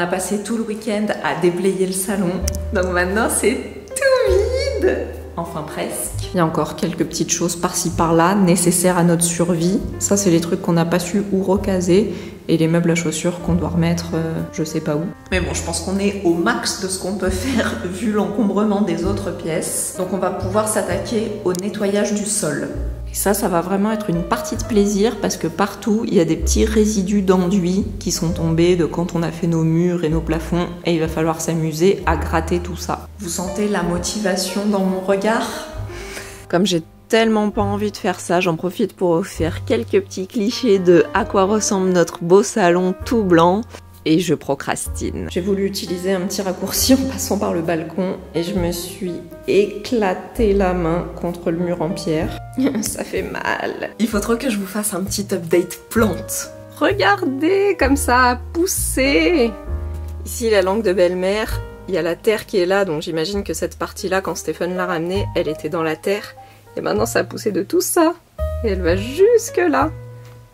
a passé tout le week-end à déblayer le salon. Donc maintenant, c'est tout vide. Enfin presque. Il y a encore quelques petites choses par-ci par-là nécessaires à notre survie. Ça, c'est les trucs qu'on n'a pas su où recaser. Et les meubles à chaussures qu'on doit remettre je sais pas où. Mais bon, je pense qu'on est au max de ce qu'on peut faire vu l'encombrement des autres pièces. Donc on va pouvoir s'attaquer au nettoyage du sol. Et ça va vraiment être une partie de plaisir parce que partout, il y a des petits résidus d'enduit qui sont tombés de quand on a fait nos murs et nos plafonds. Et il va falloir s'amuser à gratter tout ça. Vous sentez la motivation dans mon regard? Comme j'ai tellement pas envie de faire ça, j'en profite pour vous faire quelques petits clichés de à quoi ressemble notre beau salon tout blanc. Et je procrastine. J'ai voulu utiliser un petit raccourci en passant par le balcon et je me suis éclaté la main contre le mur en pierre. Ça fait mal. Il faut trop que je vous fasse un petit update plante. Regardez comme ça a poussé. Ici la langue de belle-mère, il y a la terre qui est là, donc j'imagine que cette partie-là, quand Stéphane l'a ramenée, elle était dans la terre. Et maintenant ça a poussé de tout ça. Et elle va jusque là.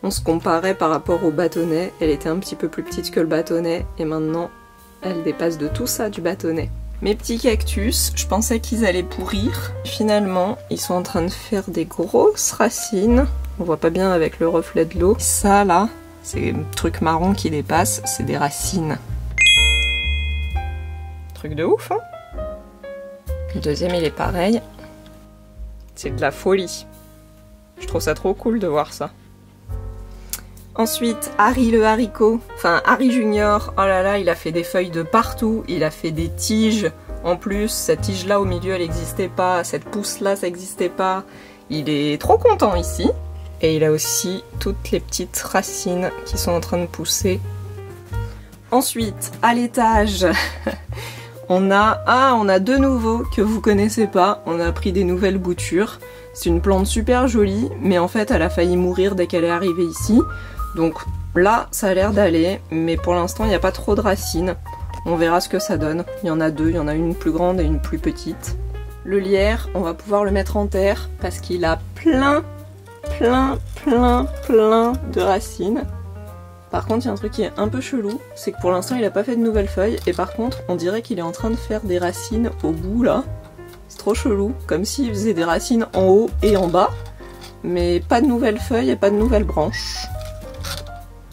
On se comparait par rapport au bâtonnet. Elle était un petit peu plus petite que le bâtonnet. Et maintenant, elle dépasse de tout ça du bâtonnet. Mes petits cactus, je pensais qu'ils allaient pourrir. Finalement, ils sont en train de faire des grosses racines. On voit pas bien avec le reflet de l'eau. Ça là, c'est un truc marron qui dépasse. C'est des racines. Truc de ouf, hein? Le deuxième, il est pareil. C'est de la folie. Je trouve ça trop cool de voir ça. Ensuite, Harry le haricot, enfin Harry Junior, oh là là, il a fait des feuilles de partout, il a fait des tiges. En plus, cette tige-là au milieu, elle n'existait pas, cette pousse-là, ça n'existait pas. Il est trop content ici. Et il a aussi toutes les petites racines qui sont en train de pousser. Ensuite, à l'étage, on a deux nouveaux que vous connaissez pas. On a pris des nouvelles boutures. C'est une plante super jolie, mais en fait, elle a failli mourir dès qu'elle est arrivée ici. Donc là, ça a l'air d'aller, mais pour l'instant, il n'y a pas trop de racines. On verra ce que ça donne. Il y en a deux, il y en a une plus grande et une plus petite. Le lierre, on va pouvoir le mettre en terre parce qu'il a plein de racines. Par contre, il y a un truc qui est un peu chelou, c'est que pour l'instant, il n'a pas fait de nouvelles feuilles. Et par contre, on dirait qu'il est en train de faire des racines au bout, là. C'est trop chelou, comme s'il faisait des racines en haut et en bas. Mais pas de nouvelles feuilles et pas de nouvelles branches.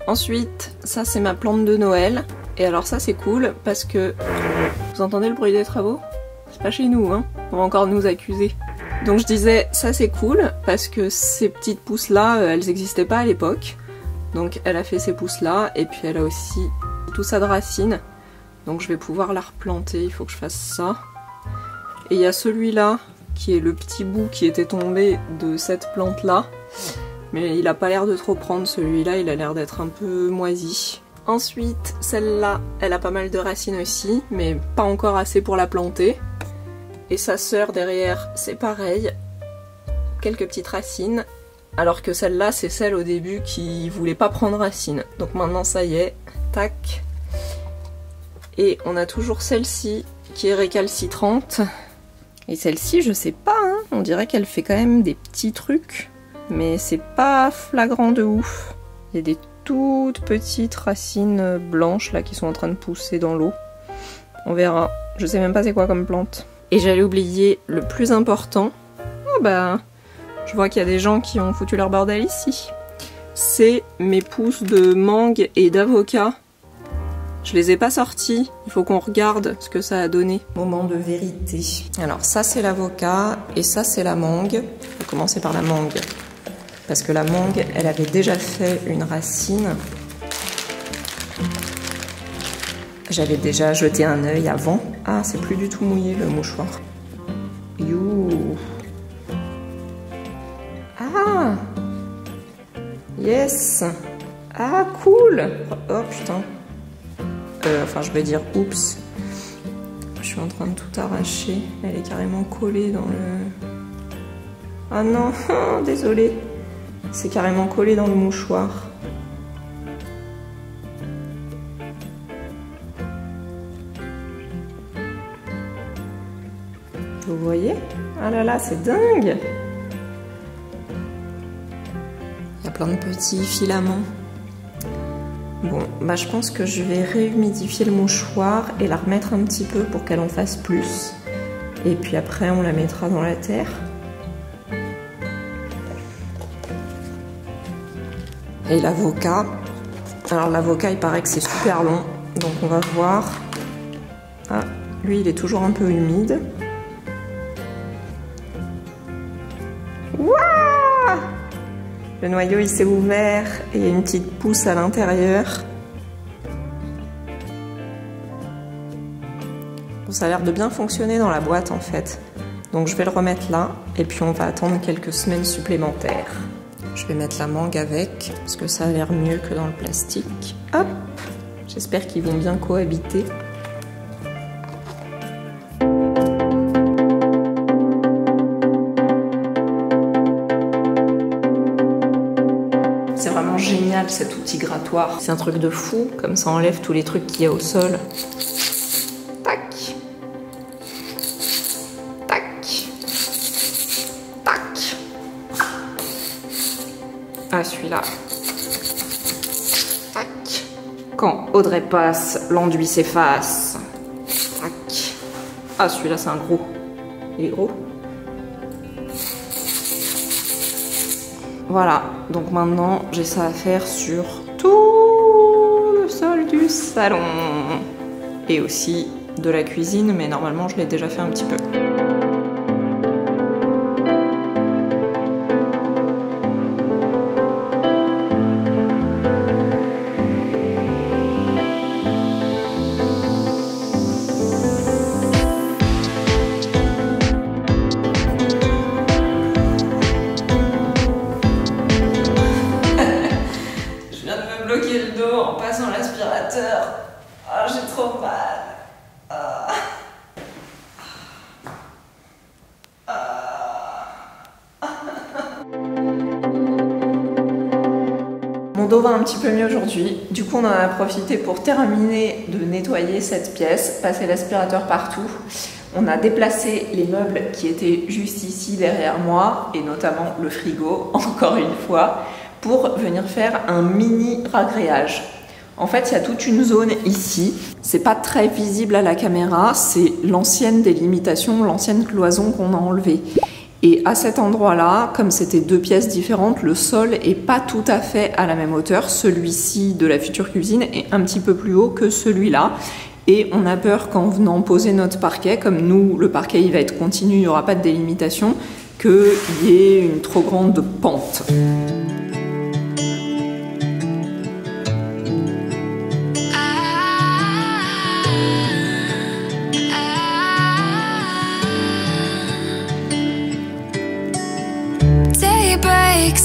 Ensuite, ça c'est ma plante de Noël. Et alors ça c'est cool parce que... Vous entendez le bruit des travaux? C'est pas chez nous, hein. On va encore nous accuser. Donc je disais, ça c'est cool parce que ces petites pousses-là, elles n'existaient pas à l'époque. Donc elle a fait ces pousses-là et puis elle a aussi tout ça de racines. Donc je vais pouvoir la replanter, il faut que je fasse ça. Et il y a celui-là qui est le petit bout qui était tombé de cette plante-là. Mais il a pas l'air de trop prendre celui-là, il a l'air d'être un peu moisi. Ensuite, celle-là, elle a pas mal de racines aussi, mais pas encore assez pour la planter. Et sa sœur derrière, c'est pareil. Quelques petites racines. Alors que celle-là, c'est celle au début qui voulait pas prendre racine. Donc maintenant, ça y est, tac. Et on a toujours celle-ci qui est récalcitrante. Et celle-ci, je sais pas, hein, on dirait qu'elle fait quand même des petits trucs. Mais c'est pas flagrant de ouf. Il y a des toutes petites racines blanches là qui sont en train de pousser dans l'eau. On verra. Je sais même pas c'est quoi comme plante. Et j'allais oublier le plus important. Oh bah... Je vois qu'il y a des gens qui ont foutu leur bordel ici. C'est mes pousses de mangue et d'avocat. Je les ai pas sortis. Il faut qu'on regarde ce que ça a donné. Moment de vérité. Alors ça c'est l'avocat et ça c'est la mangue. On va commencer par la mangue. Parce que la mangue, elle avait déjà fait une racine. J'avais déjà jeté un œil avant. Ah, c'est plus du tout mouillé le mouchoir. You. Ah! Yes! Ah, cool! Oh putain. Enfin, je vais dire oups. Je suis en train de tout arracher. Elle est carrément collée dans le... Ah non, désolée. C'est carrément collé dans le mouchoir. Vous voyez? Ah là là, c'est dingue! Il y a plein de petits filaments. Bon, bah je pense que je vais réhumidifier le mouchoir et la remettre un petit peu pour qu'elle en fasse plus. Et puis après, on la mettra dans la terre. Et l'avocat. Alors l'avocat, il paraît que c'est super long, donc on va voir. Ah, lui, il est toujours un peu humide. Wouah! Le noyau, il s'est ouvert et il y a une petite pousse à l'intérieur. Bon, ça a l'air de bien fonctionner dans la boîte en fait. Donc je vais le remettre là et puis on va attendre quelques semaines supplémentaires. Je vais mettre la mangue avec, parce que ça a l'air mieux que dans le plastique. Hop! J'espère qu'ils vont bien cohabiter. C'est vraiment génial cet outil grattoir. C'est un truc de fou, comme ça enlève tous les trucs qu'il y a au sol. Tac! Tac! Tac! Ah, celui-là. Tac. Quand Audrey passe, l'enduit s'efface. Tac. Ah, celui-là, c'est un gros. Il est gros. Voilà. Donc maintenant, j'ai ça à faire sur tout le sol du salon. Et aussi de la cuisine, mais normalement, je l'ai déjà fait un petit peu. En passant l'aspirateur. Ah, j'ai trop mal. Ah. Ah. Mon dos va un petit peu mieux aujourd'hui. Du coup, on en a profité pour terminer de nettoyer cette pièce, passer l'aspirateur partout. On a déplacé les meubles qui étaient juste ici derrière moi, et notamment le frigo, encore une fois, pour venir faire un mini ragréage. En fait, il y a toute une zone ici. C'est pas très visible à la caméra, c'est l'ancienne délimitation, l'ancienne cloison qu'on a enlevée. Et à cet endroit-là, comme c'était deux pièces différentes, le sol est pas tout à fait à la même hauteur. Celui-ci de la future cuisine est un petit peu plus haut que celui-là. Et on a peur qu'en venant poser notre parquet, comme nous, le parquet il va être continu, il n'y aura pas de délimitation, qu'il y ait une trop grande pente.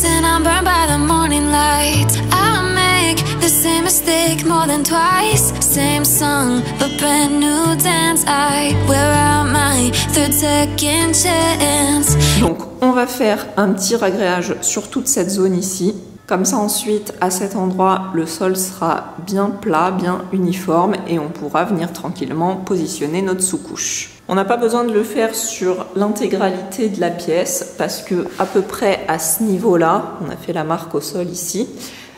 And I'm burned by the morning light. I make the same mistake more than twice. Same song, but brand new dance. I wear out my third second chance. Donc on va faire un petit ragréage sur toute cette zone ici. Comme ça ensuite, à cet endroit, le sol sera bien plat, bien uniforme et on pourra venir tranquillement positionner notre sous-couche. On n'a pas besoin de le faire sur l'intégralité de la pièce parce que à peu près à ce niveau-là, on a fait la marque au sol ici,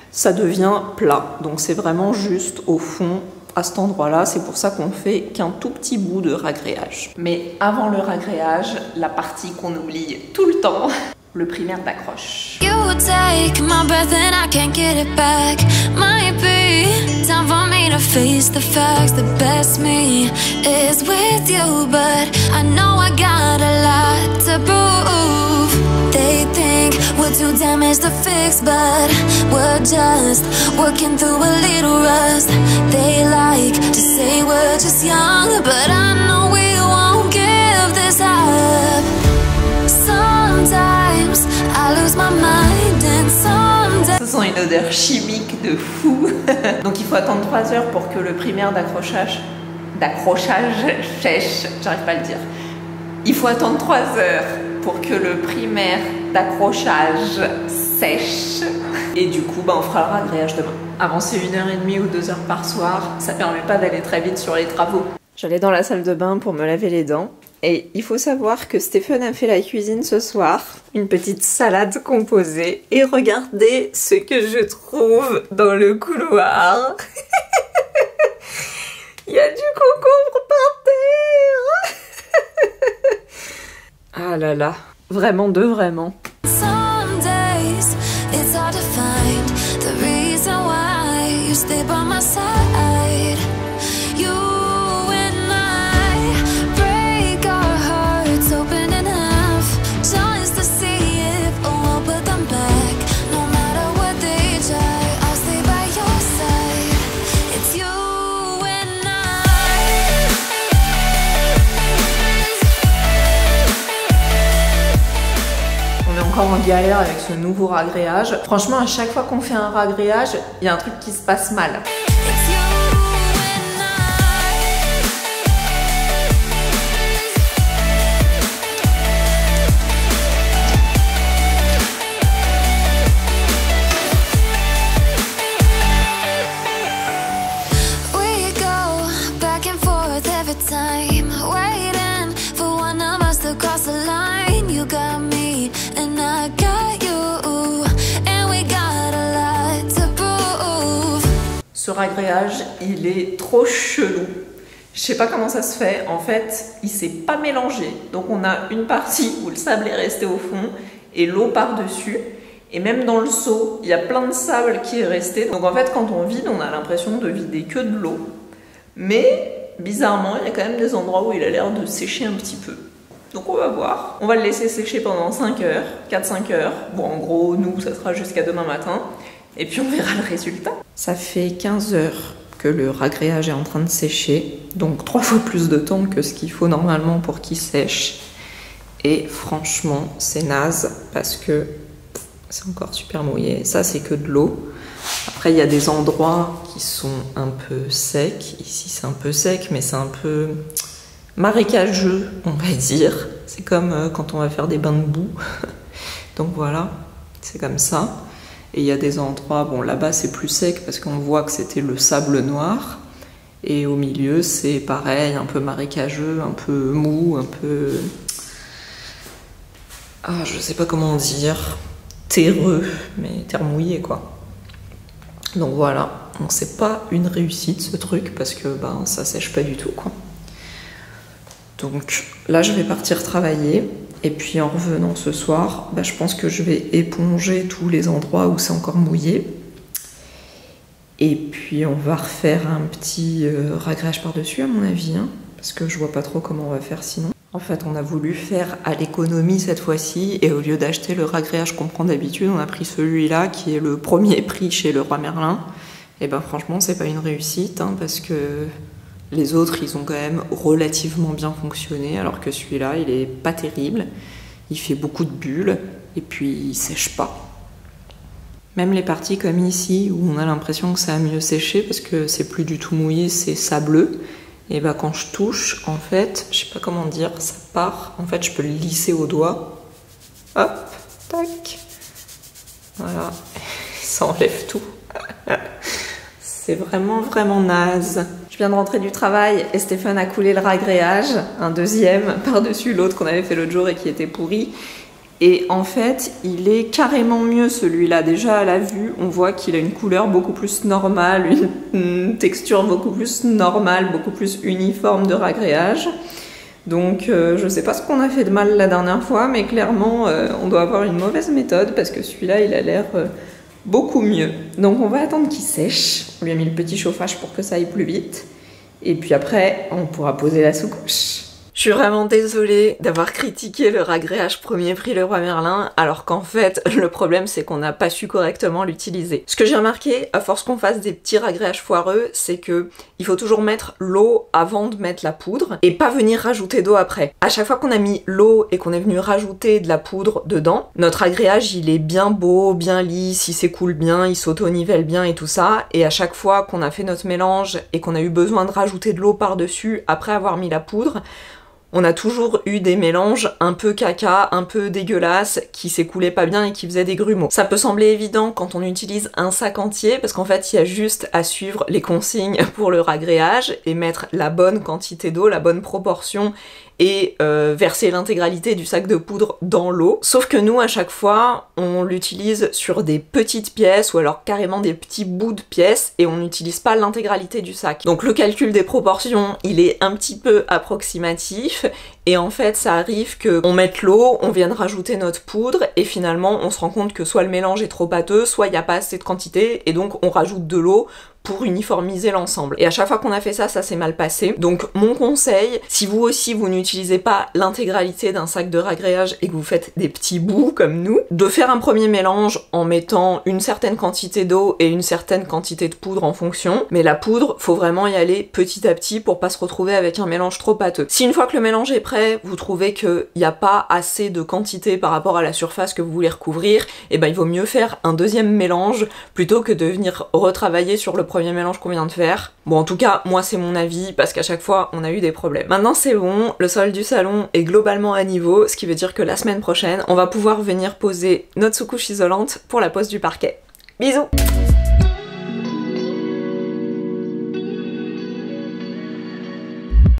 ça devient plat. Donc c'est vraiment juste au fond, à cet endroit-là. C'est pour ça qu'on fait qu'un tout petit bout de ragréage. Mais avant le ragréage, la partie qu'on oublie tout le temps, le primaire d'accroche. You take my breath and I can't get it back. Might be time for me to face the facts. The best me is with you, but I know I got a lot to prove. They think we're too damaged to fix, but we're just working through a little rust. They like to say we're just young, but I know we won't give this up. Sometimes I lose my mind and sometimes... Ça sent une odeur chimique de fou. Donc il faut attendre 3 heures pour que le primaire d'accrochage sèche. J'arrive pas à le dire. Il faut attendre 3 heures pour que le primaire d'accrochage sèche. Et du coup, bah, on fera le ragréage demain. Avancer 1h30 ou 2 heures par soir, ça permet pas d'aller très vite sur les travaux. J'allais dans la salle de bain pour me laver les dents. Et il faut savoir que Stéphane a fait la cuisine ce soir. Une petite salade composée. Et regardez ce que je trouve dans le couloir. Il y a du concombre par terre. Ah là là, vraiment de vraiment. Some days it's hard to find the reason why you stay by my side. You and I break our hearts open in half just to see if we'll put them back. No matter what they try, I'll stay by your side. It's you and I. On est encore en galère avec ce nouveau ragréage. Franchement, à chaque fois qu'on fait un ragréage, il y a un truc qui se passe mal. It's you and I. We go back and forth every time, waiting for one of us to cross the line. You got me and I got you, and we got a lot to prove. Ce ragréage, il est trop chelou. Je sais pas comment ça se fait. En fait, il s'est pas mélangé. Donc on a une partie où le sable est resté au fond et l'eau par-dessus. Et même dans le seau, il y a plein de sable qui est resté. Donc en fait, quand on vide, on a l'impression de vider que de l'eau. Mais bizarrement, il y a quand même des endroits où il a l'air de sécher un petit peu. Donc on va voir. On va le laisser sécher pendant 5 heures, 4-5 heures. Bon, en gros, nous, ça sera jusqu'à demain matin. Et puis on verra le résultat. Ça fait 15 heures que le ragréage est en train de sécher. Donc 3 fois plus de temps que ce qu'il faut normalement pour qu'il sèche. Et franchement, c'est naze parce que c'est encore super mouillé. Ça, c'est que de l'eau. Après, il y a des endroits qui sont un peu secs. Ici, c'est un peu sec, mais c'est un peu marécageux, on va dire. C'est comme quand on va faire des bains de boue. Donc voilà, c'est comme ça. Et il y a des endroits, bon là-bas c'est plus sec parce qu'on voit que c'était le sable noir. Et au milieu c'est pareil, un peu marécageux, un peu mou, un peu... Ah, je sais pas comment dire, terreux, mais terre mouillée quoi. Donc voilà, donc c'est pas une réussite ce truc parce que ben, ça sèche pas du tout quoi. Donc là je vais partir travailler. Et puis en revenant ce soir, bah, je pense que je vais éponger tous les endroits où c'est encore mouillé. Et puis on va refaire un petit ragréage par-dessus à mon avis, hein, parce que je vois pas trop comment on va faire sinon. En fait, on a voulu faire à l'économie cette fois-ci, et au lieu d'acheter le ragréage qu'on prend d'habitude, on a pris celui-là qui est le premier prix chez Leroy Merlin. Et ben franchement, c'est pas une réussite, hein, parce que les autres, ils ont quand même relativement bien fonctionné, alors que celui-là, il est pas terrible. Il fait beaucoup de bulles, et puis il sèche pas. Même les parties comme ici, où on a l'impression que ça a mieux séché, parce que c'est plus du tout mouillé, c'est sableux. Et bah quand je touche, en fait, je sais pas comment dire, ça part. En fait, je peux le lisser au doigt. Hop, tac. Voilà, ça enlève tout. C'est vraiment, vraiment naze. Je viens de rentrer du travail et Stéphane a coulé le ragréage, un deuxième par-dessus l'autre qu'on avait fait l'autre jour et qui était pourri. Et en fait, il est carrément mieux celui-là. Déjà à la vue, on voit qu'il a une couleur beaucoup plus normale, une texture beaucoup plus normale, beaucoup plus uniforme de ragréage. Donc je sais pas ce qu'on a fait de mal la dernière fois, mais clairement on doit avoir une mauvaise méthode parce que celui-là il a l'air beaucoup mieux. Donc on va attendre qu'il sèche. On lui a mis le petit chauffage pour que ça aille plus vite. Et puis après, on pourra poser la sous-couche. Je suis vraiment désolée d'avoir critiqué le ragréage premier prix Leroy Merlin, alors qu'en fait, le problème c'est qu'on n'a pas su correctement l'utiliser. Ce que j'ai remarqué, à force qu'on fasse des petits ragréages foireux, c'est que il faut toujours mettre l'eau avant de mettre la poudre, et pas venir rajouter d'eau après. À chaque fois qu'on a mis l'eau et qu'on est venu rajouter de la poudre dedans, notre agréage il est bien beau, bien lisse, il s'écoule bien, il s'auto-nivelle bien et tout ça, et à chaque fois qu'on a fait notre mélange et qu'on a eu besoin de rajouter de l'eau par-dessus après avoir mis la poudre, on a toujours eu des mélanges un peu caca, un peu dégueulasses, qui s'écoulaient pas bien et qui faisaient des grumeaux. Ça peut sembler évident quand on utilise un sac entier, parce qu'en fait il y a juste à suivre les consignes pour le ragréage et mettre la bonne quantité d'eau, la bonne proportion, et verser l'intégralité du sac de poudre dans l'eau. Sauf que nous, à chaque fois, on l'utilise sur des petites pièces ou alors carrément des petits bouts de pièces et on n'utilise pas l'intégralité du sac. Donc le calcul des proportions, il est un petit peu approximatif et en fait ça arrive qu'on mette l'eau, on vienne rajouter notre poudre et finalement on se rend compte que soit le mélange est trop pâteux, soit il n'y a pas assez de quantité et donc on rajoute de l'eau pour uniformiser l'ensemble. Et à chaque fois qu'on a fait ça, ça s'est mal passé. Donc mon conseil, si vous aussi vous n'utilisez pas l'intégralité d'un sac de ragréage et que vous faites des petits bouts comme nous, de faire un premier mélange en mettant une certaine quantité d'eau et une certaine quantité de poudre en fonction. Mais la poudre, faut vraiment y aller petit à petit pour pas se retrouver avec un mélange trop pâteux. Si une fois que le mélange est prêt, vous trouvez qu'il n'y a pas assez de quantité par rapport à la surface que vous voulez recouvrir, et ben il vaut mieux faire un deuxième mélange plutôt que de venir retravailler sur le premier mélange qu'on vient de faire. Bon, en tout cas, moi c'est mon avis parce qu'à chaque fois on a eu des problèmes. Maintenant c'est bon, le sol du salon est globalement à niveau, ce qui veut dire que la semaine prochaine, on va pouvoir venir poser notre sous-couche isolante pour la pose du parquet. Bisous!